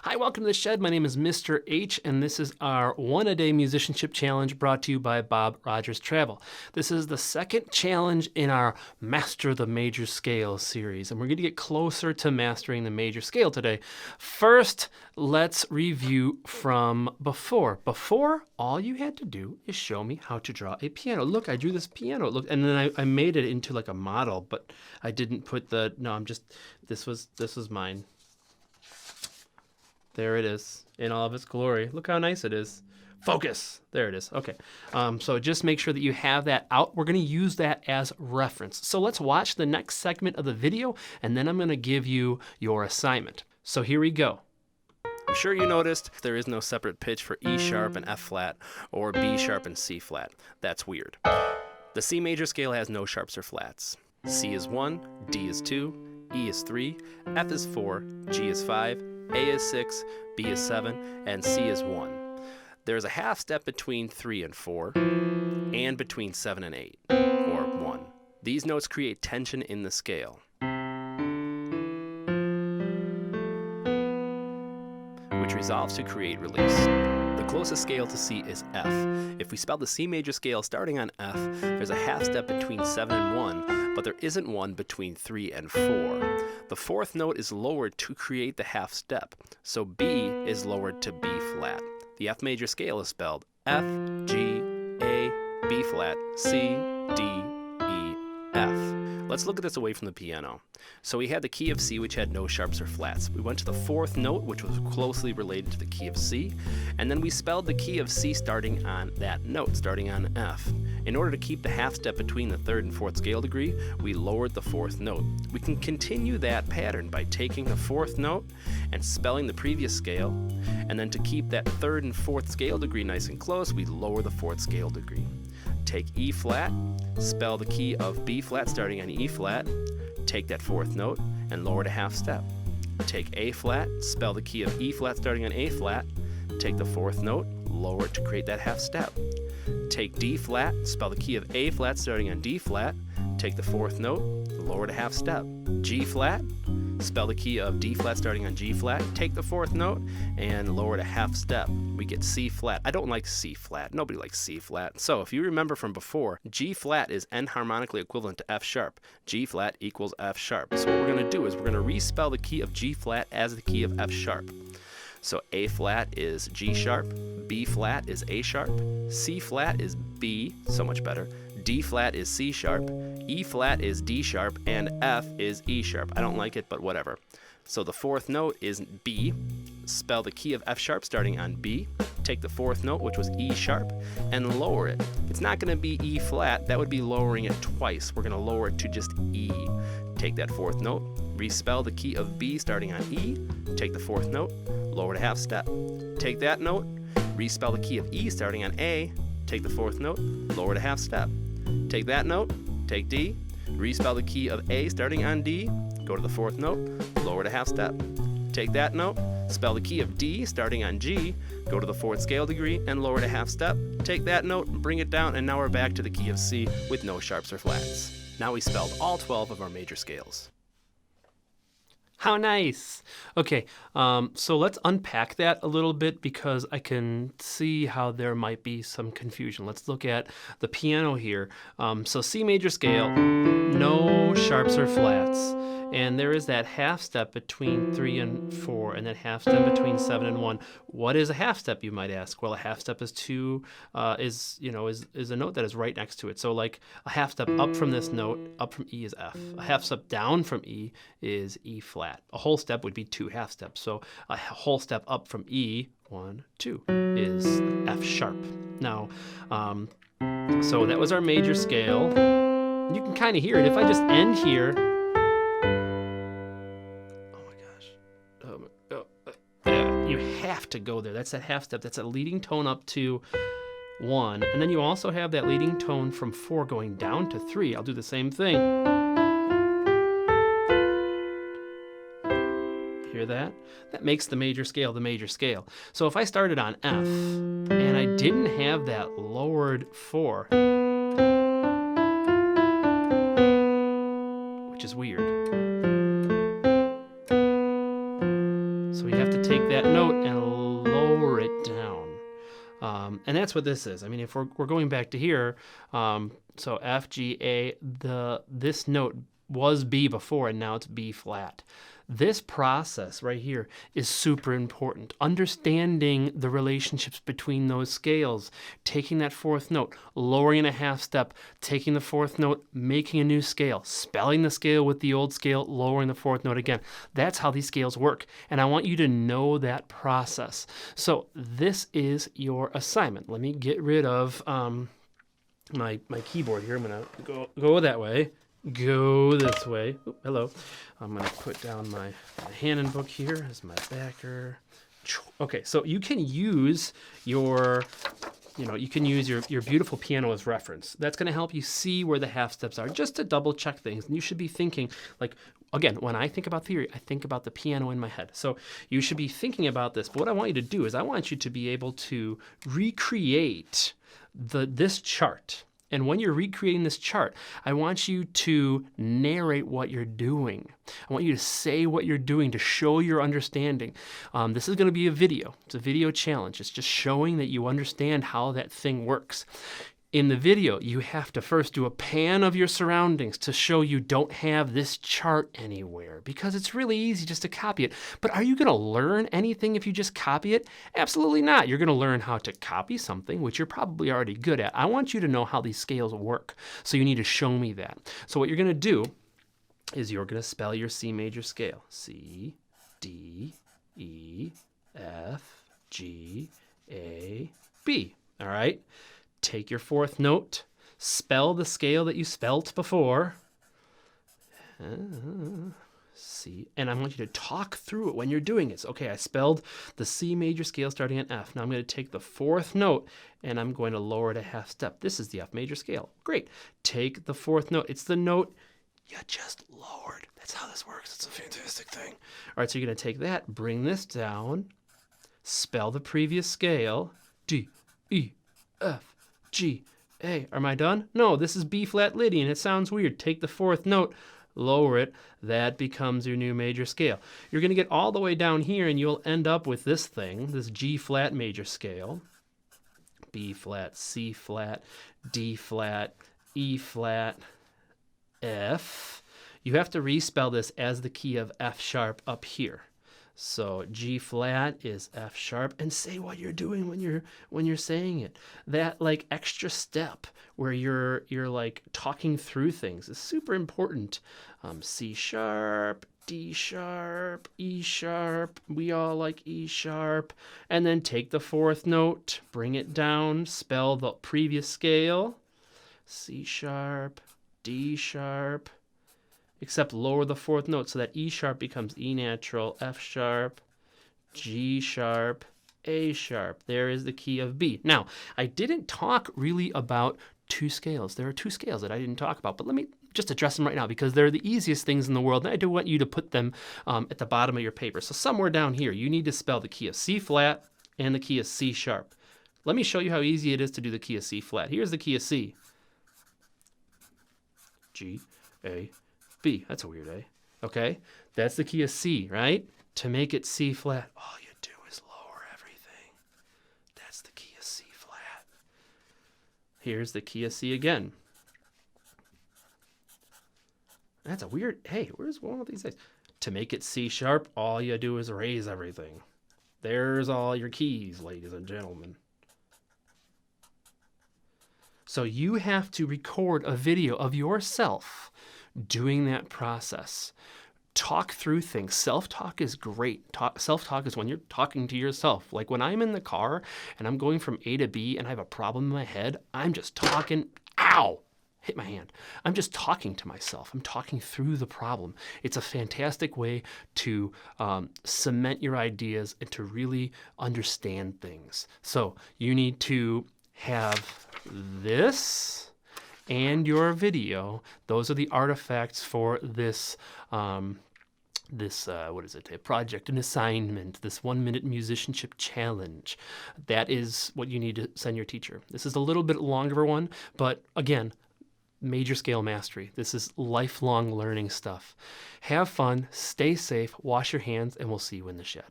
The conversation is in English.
Hi, welcome to the Shed. My name is Mr. H, and this is our one-a-day musicianship challenge brought to you by Bob Rogers Travel. This is the second challenge in our Master the Major Scale series, and we're going to get closer to mastering the major scale today. First, let's review from before. Before, all you had to do is show me how to draw a piano. Look, I drew this piano. Look, and then I made it into like a model, but I didn't put this was mine. There it is in all of its glory. Look how nice it is. Focus. There it is. Okay. So just make sure that you have that out. We're going to use that as reference. So let's watch the next segment of the video, and then I'm going to give you your assignment. So here we go. I'm sure you noticed there is no separate pitch for E sharp and F flat or B sharp and C flat. That's weird. The C major scale has no sharps or flats. C is 1, D is 2, E is 3, F is 4, G is 5, A is 6, B is 7, and C is 1. There's a half step between 3 and 4, and between 7 and 8, or 1. These notes create tension in the scale, which resolves to create release. The closest scale to C is F. If we spell the C major scale starting on F, there's a half step between 7 and 1, but there isn't one between 3 and 4. The fourth note is lowered to create the half step, so B is lowered to B flat. The F major scale is spelled F, G, A, B flat, C, D, E, F. Let's look at this away from the piano. So we had the key of C, which had no sharps or flats. We went to the fourth note, which was closely related to the key of C, and then we spelled the key of C starting on that note, starting on F. In order to keep the half step between the third and fourth scale degree, we lowered the fourth note. We can continue that pattern by taking the fourth note and spelling the previous scale, and then to keep that third and fourth scale degree nice and close, we lower the fourth scale degree. Take E flat, spell the key of B flat starting on E flat, take that fourth note and lower it a half step. Take A flat, spell the key of E flat starting on A flat, take the fourth note, lower it to create that half step. Take D flat, spell the key of A flat starting on D flat, take the fourth note, lower it a half step. G flat, spell the key of D flat starting on G flat, take the fourth note, and lower it a half step. We get C flat. I don't like C flat. Nobody likes C flat. So if you remember from before, G flat is enharmonically equivalent to F sharp. G flat equals F sharp. So what we're going to do is we're going to respell the key of G flat as the key of F sharp. So A flat is G sharp, B flat is A sharp, C flat is B, so much better, D flat is C sharp, E flat is D sharp, and F is E sharp. I don't like it, but whatever. So the fourth note is B. Spell the key of F sharp starting on B. Take the fourth note, which was E sharp, and lower it. It's not going to be E flat. That would be lowering it twice. We're going to lower it to just E. Take that fourth note, respell the key of B starting on E. Take the fourth note, lower it a half step. Take that note, respell the key of E starting on A. Take the fourth note, lower it a half step. Take that note, take D, respell the key of A starting on D, go to the fourth note, lower it a half step. Take that note, spell the key of D starting on G, go to the fourth scale degree, and lower it a half step. Take that note, bring it down, and now we're back to the key of C with no sharps or flats. Now we spelled all 12 of our major scales. How nice. Okay, so let's unpack that a little bit because I can see how there might be some confusion. Let's look at the piano here. So C major scale, no sharps or flats. And there is that half step between 3 and 4, and that half step between 7 and 1. What is a half step, you might ask? Well, a half step is a note that is right next to it. So like a half step up from this note, up from E is F. A half step down from E is E flat. A whole step would be 2 half steps. So a whole step up from E, 1, 2, is F sharp. Now, so that was our major scale. You can kind of hear it. If I just end here, you have to go there. That's that half step. That's a leading tone up to 1. And then you also have that leading tone from 4 going down to 3. I'll do the same thing. Hear that? That makes the major scale the major scale. So if I started on F and I didn't have that lowered 4, which is weird. So we have to take that note and lower it down. And that's what this is. I mean, if we're going back to here, so F, G, A, this note was B before, and now it's B flat. This process right here is super important. Understanding the relationships between those scales, taking that fourth note, lowering a half step, taking the fourth note, making a new scale, spelling the scale with the old scale, lowering the fourth note again. That's how these scales work. And I want you to know that process. So this is your assignment. Let me get rid of my keyboard here. I'm going to go that way. Go this way. Ooh, hello. I'm going to put down my Hannon book here as my backer. Okay, so you can use your beautiful piano as reference. That's going to help you see where the half steps are, just to double check things. And you should be thinking, like, again, when I think about theory, I think about the piano in my head. So you should be thinking about this. But what I want you to do is I want you to be able to recreate this chart. And when you're recreating this chart, I want you to narrate what you're doing. I want you to say what you're doing to show your understanding. This is going to be a video. It's a video challenge. It's just showing that you understand how that thing works. In the video, you have to first do a pan of your surroundings to show you don't have this chart anywhere, because it's really easy just to copy it. But are you going to learn anything if you just copy it? Absolutely not. You're going to learn how to copy something, which you're probably already good at. I want you to know how these scales work, so you need to show me that. So what you're going to do is you're going to spell your C major scale. C, D, E, F, G, A, B. All right? Take your fourth note, spell the scale that you spelt before. C, and I want you to talk through it when you're doing it. So, okay, I spelled the C major scale starting at F. Now I'm going to take the fourth note and I'm going to lower it a half step. This is the F major scale. Great. Take the fourth note. It's the note you just lowered. That's how this works. It's a fantastic thing. All right, so you're going to take that, bring this down, spell the previous scale, D, E, F, G, A. Am I done? No, this is B flat Lydian. It sounds weird. Take the fourth note, lower it. That becomes your new major scale. You're going to get all the way down here and you'll end up with this thing, this G flat major scale. B flat, C flat, D flat, E flat, F. You have to respell this as the key of F sharp up here. So G flat is F sharp, and say what you're doing when you're saying it. That like extra step where you're like talking through things is super important. C sharp, D sharp, E sharp. We all like E sharp. And then take the fourth note, bring it down, spell the previous scale. C sharp, D sharp. Except lower the fourth note so that E sharp becomes E natural, F sharp, G sharp, A sharp. There is the key of B. Now, I didn't talk really about two scales. There are two scales that I didn't talk about, but let me just address them right now because they're the easiest things in the world, and I do want you to put them at the bottom of your paper. So somewhere down here, you need to spell the key of C flat and the key of C sharp. Let me show you how easy it is to do the key of C flat. Here's the key of C. G, A, B. That's a weird A. Okay? That's the key of C, right? To make it C flat, all you do is lower everything. That's the key of C flat. Here's the key of C again. That's a weird, hey, where's one of these things? To make it C sharp, all you do is raise everything. There's all your keys, ladies and gentlemen. So you have to record a video of yourself doing that process. Talk through things. Self-talk is great. Self-talk is when you're talking to yourself. Like when I'm in the car and I'm going from A to B and I have a problem in my head, I'm just talking, ow, hit my hand. I'm just talking to myself. I'm talking through the problem. It's a fantastic way to cement your ideas and to really understand things. So you need to have this and your video. Those are the artifacts for this what is it, a project, an assignment, this 1-minute musicianship challenge. That is what you need to send your teacher. This is a little bit longer one, but again, major scale mastery. This is lifelong learning stuff. Have fun, stay safe, wash your hands, and we'll see you in the shed.